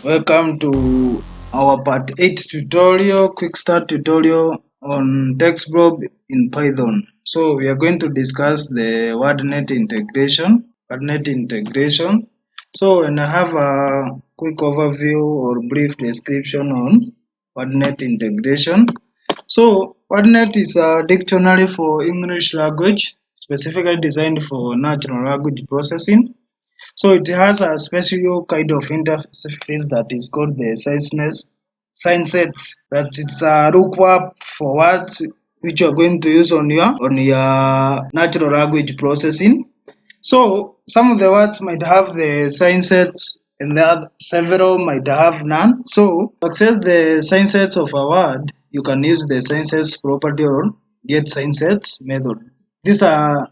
Welcome to our part 8 tutorial, quick start tutorial on TextBlob in Python. So we are going to discuss the WordNet integration. So and I have a quick overview or brief description on WordNet integration. So WordNet is a dictionary for English language, specifically designed for natural language processing. So it has a special kind of interface that is called the sign sets. That it's a lookup for words which you are going to use on your natural language processing. So some of the words might have the sign sets and several might have none. So to access the sign sets of a word, you can use the sign sets property or get sign sets method. These are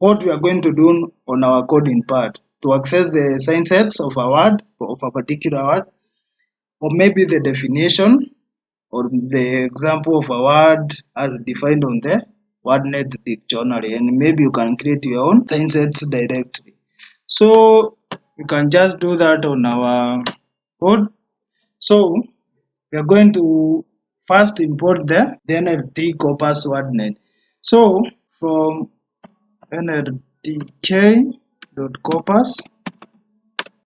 what we are going to do on our coding part to access the sign sets of a word, of a particular word, or maybe the definition or the example of a word as defined on the WordNet dictionary, and maybe you can create your own sign sets directly. So you can just do that on our code. So we are going to first import the NLT corpus WordNet. So from nldk.corpus,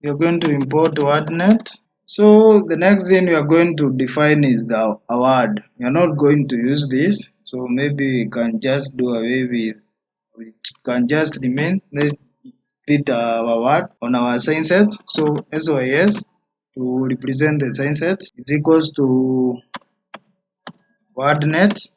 you're going to import WordNet. So the next thing we are going to define is the a word. You're not going to use this, so maybe we can just do away with. We can just remain. Let's create our word on our sign set. So SYS to represent the sign set is equals to WordNet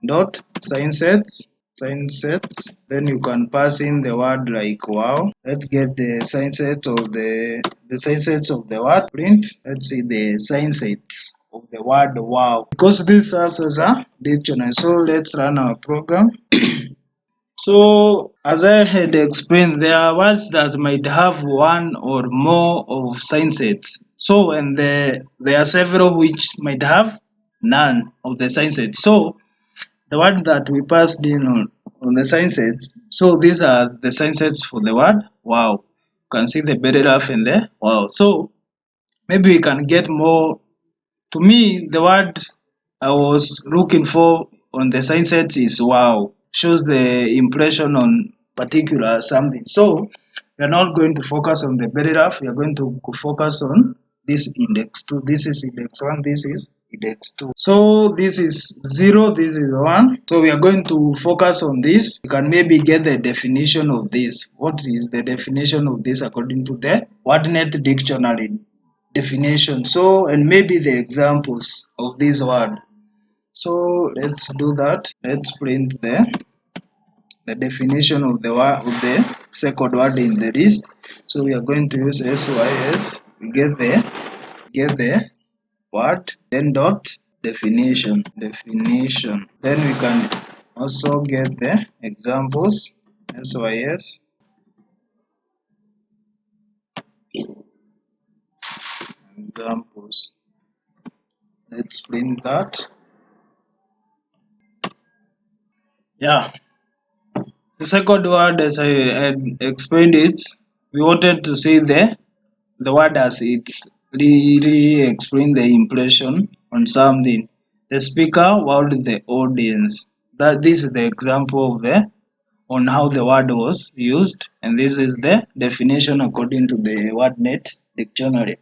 dot sign sets. Then you can pass in the word like wow. Let's get the sign set of the sign sets of the word print. Let's see the sign sets of the word wow, because this serves as a dictionary. So let's run our program. So as I had explained, there are words that might have one or more of sign sets. So and there are several which might have none of the sign sets. So the word that we passed in on the sign sets. So these are the sign sets for the word wow. You can see the belly laugh in there. Wow. So maybe we can get more. To me, the word I was looking for on the sign sets is wow. Shows the impression on particular something. So we are not going to focus on the belly laugh. We are going to focus on this index 2. This is index 1. This is index 2. So this is 0. This is 1. So we are going to focus on this. You can maybe get the definition of this. What is the definition of this according to the WordNet dictionary definition? So and maybe the examples of this word. So let's do that. Let's print the definition of the second word in the list. So we are going to use sys. We get the word, then dot definition. Then we can also get the examples. Sys examples. Let's print that. Yeah. The second word, as I had explained it, we wanted to see the word as it's really explain the impression on something. The speaker while the audience. That this is the example of the on how the word was used, and this is the definition according to the WordNet dictionary.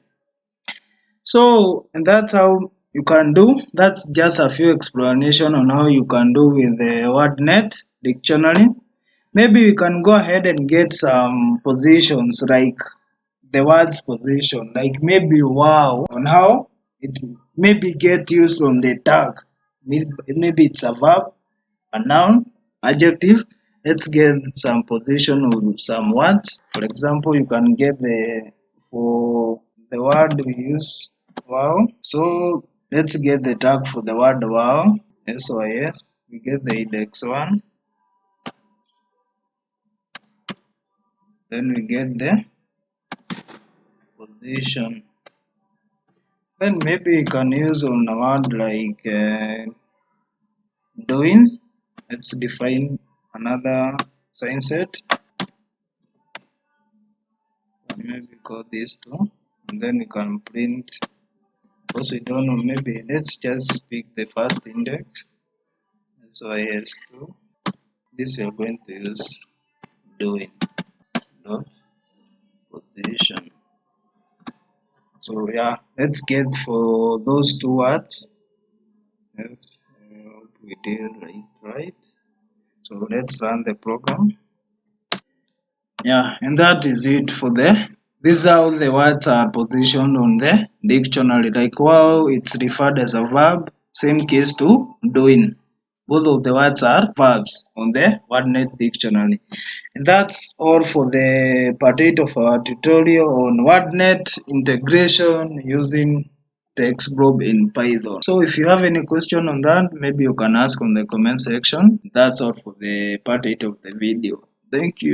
So and that's how you can do. That's just a few explanation on how you can do with the WordNet dictionary. Maybe we can go ahead and get some positions like the word's position, like maybe wow, on how it maybe get used on the tag. Maybe it's a verb, a noun, adjective. Let's get some position of some words. For example, you can get for the word we use wow. So let's get the tag for the word wow. SYS. We get the index 1. Then we get the position. Then maybe you can use on a word like doing. Let's define another sign set. Maybe call this too. and then you can print. Also, we don't know, maybe let's just pick the first index. So is2. This we are going to use doing dot position. So yeah, let's get for those two words. Yes, we did right. So let's run the program. Yeah, and that is it for the. These are all the words are positioned on the dictionary. Like wow, it's referred as a verb. Same case to doing. Both of the words are verbs on the WordNet dictionary. And that's all for the part 8 of our tutorial on WordNet integration using TextBlob in Python. So if you have any question on that, maybe you can ask on the comment section. That's all for the part 8 of the video. Thank you.